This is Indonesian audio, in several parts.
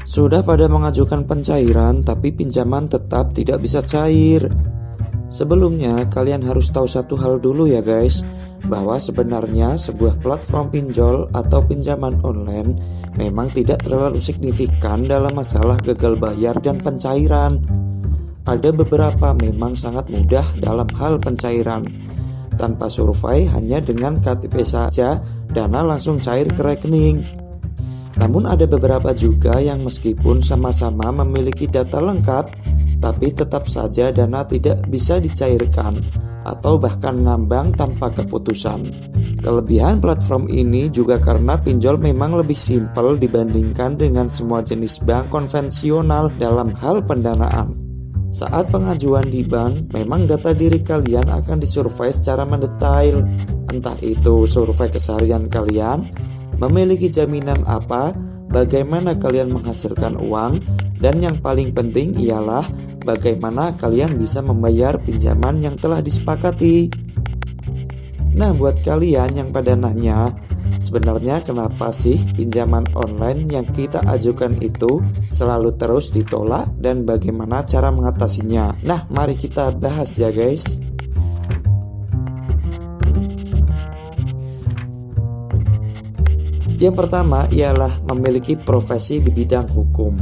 Sudah pada mengajukan pencairan, tapi pinjaman tetap tidak bisa cair. Sebelumnya, kalian harus tahu satu hal dulu ya guys, bahwa sebenarnya sebuah platform pinjol atau pinjaman online memang tidak terlalu signifikan dalam masalah gagal bayar dan pencairan. Ada beberapa memang sangat mudah dalam hal pencairan. Tanpa survei, hanya dengan KTP saja, dana langsung cair ke rekening. Namun ada beberapa juga yang meskipun sama-sama memiliki data lengkap, tapi tetap saja dana tidak bisa dicairkan atau bahkan ngambang tanpa keputusan. Kelebihan platform ini juga karena pinjol memang lebih simpel dibandingkan dengan semua jenis bank konvensional dalam hal pendanaan. Saat pengajuan di bank, memang data diri kalian akan disurvei secara mendetail. Entah itu survei keseharian kalian, memiliki jaminan apa, bagaimana kalian menghasilkan uang, dan yang paling penting ialah bagaimana kalian bisa membayar pinjaman yang telah disepakati. Nah, buat kalian yang pada nanya, sebenarnya kenapa sih pinjaman online yang kita ajukan itu selalu terus ditolak dan bagaimana cara mengatasinya? Nah, mari kita bahas ya guys. Yang pertama ialah memiliki profesi di bidang hukum.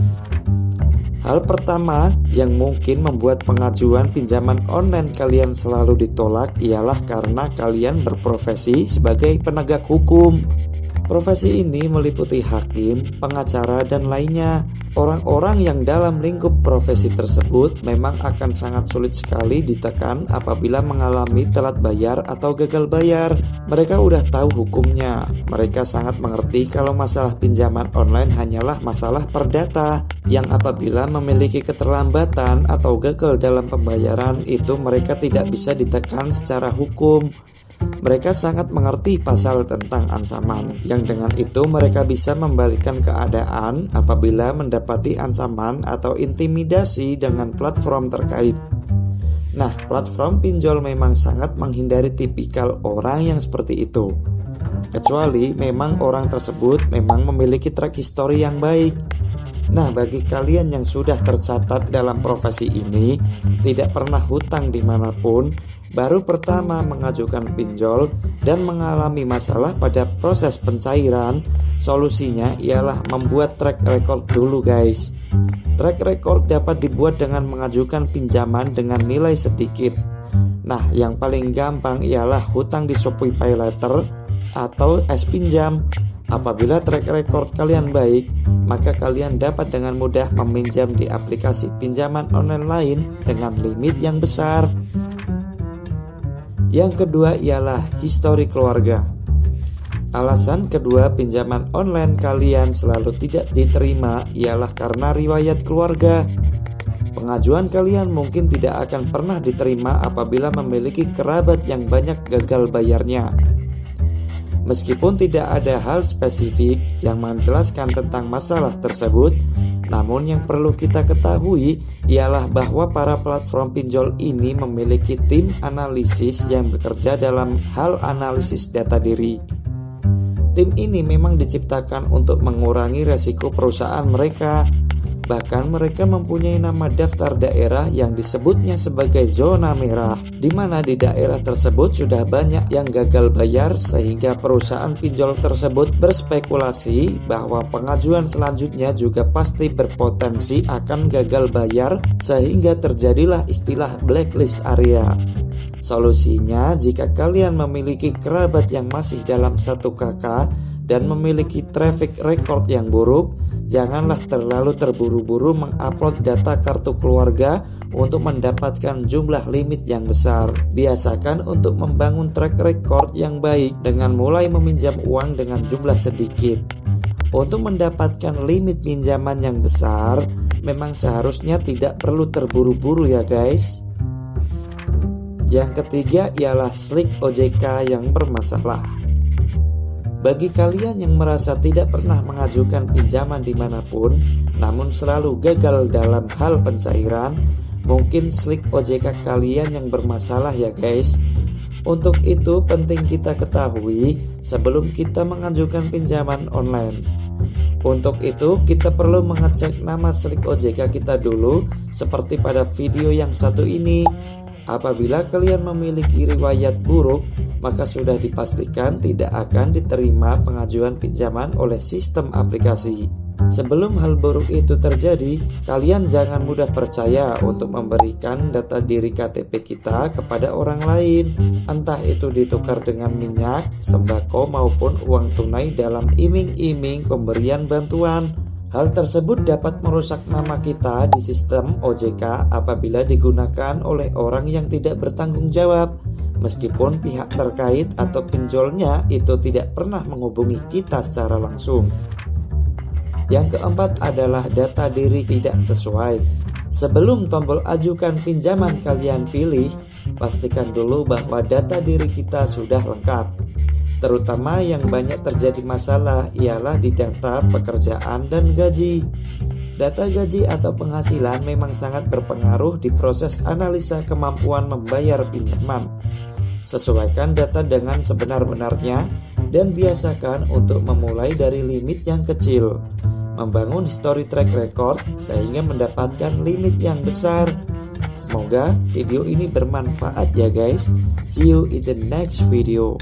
Hal pertama yang mungkin membuat pengajuan pinjaman online kalian selalu ditolak ialah karena kalian berprofesi sebagai penegak hukum. Profesi ini meliputi hakim, pengacara, dan lainnya. Orang-orang yang dalam lingkup profesi tersebut memang akan sangat sulit sekali ditekan apabila mengalami telat bayar atau gagal bayar. Mereka udah tahu hukumnya. Mereka sangat mengerti kalau masalah pinjaman online hanyalah masalah perdata, yang apabila memiliki keterlambatan atau gagal dalam pembayaran itu mereka tidak bisa ditekan secara hukum. Mereka sangat mengerti pasal tentang ancaman, yang dengan itu mereka bisa membalikkan keadaan apabila mendapati ancaman atau intimidasi dengan platform terkait. Nah, platform pinjol memang sangat menghindari tipikal orang yang seperti itu, kecuali memang orang tersebut memang memiliki track history yang baik. Nah, bagi kalian yang sudah tercatat dalam profesi ini, tidak pernah hutang dimanapun, baru pertama mengajukan pinjol dan mengalami masalah pada proses pencairan, solusinya ialah membuat track record dulu guys. Track record dapat dibuat dengan mengajukan pinjaman dengan nilai sedikit. Nah, yang paling gampang ialah hutang di Shopee Pay Later atau S-Pinjam. Apabila track record kalian baik, maka kalian dapat dengan mudah meminjam di aplikasi pinjaman online lain dengan limit yang besar. Yang kedua ialah histori keluarga. Alasan kedua pinjaman online kalian selalu tidak diterima ialah karena riwayat keluarga. Pengajuan kalian mungkin tidak akan pernah diterima apabila memiliki kerabat yang banyak gagal bayarnya. Meskipun tidak ada hal spesifik yang menjelaskan tentang masalah tersebut, namun yang perlu kita ketahui ialah bahwa para platform pinjol ini memiliki tim analisis yang bekerja dalam hal analisis data diri. Tim ini memang diciptakan untuk mengurangi resiko perusahaan mereka. Bahkan mereka mempunyai nama daftar daerah yang disebutnya sebagai zona merah, di mana di daerah tersebut sudah banyak yang gagal bayar sehingga perusahaan pinjol tersebut berspekulasi bahwa pengajuan selanjutnya juga pasti berpotensi akan gagal bayar sehingga terjadilah istilah blacklist area. Solusinya, jika kalian memiliki kerabat yang masih dalam satu kakak dan memiliki traffic record yang buruk, janganlah terlalu terburu-buru mengupload data kartu keluarga untuk mendapatkan jumlah limit yang besar. Biasakan untuk membangun track record yang baik dengan mulai meminjam uang dengan jumlah sedikit. Untuk mendapatkan limit pinjaman yang besar, memang seharusnya tidak perlu terburu-buru ya guys. Yang ketiga ialah slik OJK yang bermasalah. Bagi kalian yang merasa tidak pernah mengajukan pinjaman dimanapun, namun selalu gagal dalam hal pencairan, mungkin slik OJK kalian yang bermasalah ya guys. Untuk itu penting kita ketahui sebelum kita mengajukan pinjaman online. Untuk itu kita perlu mengecek nama slik OJK kita dulu seperti pada video yang satu ini. Apabila kalian memiliki riwayat buruk, maka sudah dipastikan tidak akan diterima pengajuan pinjaman oleh sistem aplikasi. Sebelum hal buruk itu terjadi, kalian jangan mudah percaya untuk memberikan data diri KTP kita kepada orang lain, entah itu ditukar dengan minyak, sembako maupun uang tunai dalam iming-iming pemberian bantuan. Hal tersebut dapat merusak nama kita di sistem OJK apabila digunakan oleh orang yang tidak bertanggung jawab, meskipun pihak terkait atau pinjolnya itu tidak pernah menghubungi kita secara langsung. Yang keempat adalah data diri tidak sesuai. Sebelum tombol ajukan pinjaman kalian pilih, pastikan dulu bahwa data diri kita sudah lengkap. Terutama yang banyak terjadi masalah ialah di data pekerjaan dan gaji. Data gaji atau penghasilan memang sangat berpengaruh di proses analisa kemampuan membayar pinjaman. Sesuaikan data dengan sebenar-benarnya dan biasakan untuk memulai dari limit yang kecil. Membangun history track record sehingga mendapatkan limit yang besar. Semoga video ini bermanfaat ya guys. See you in the next video.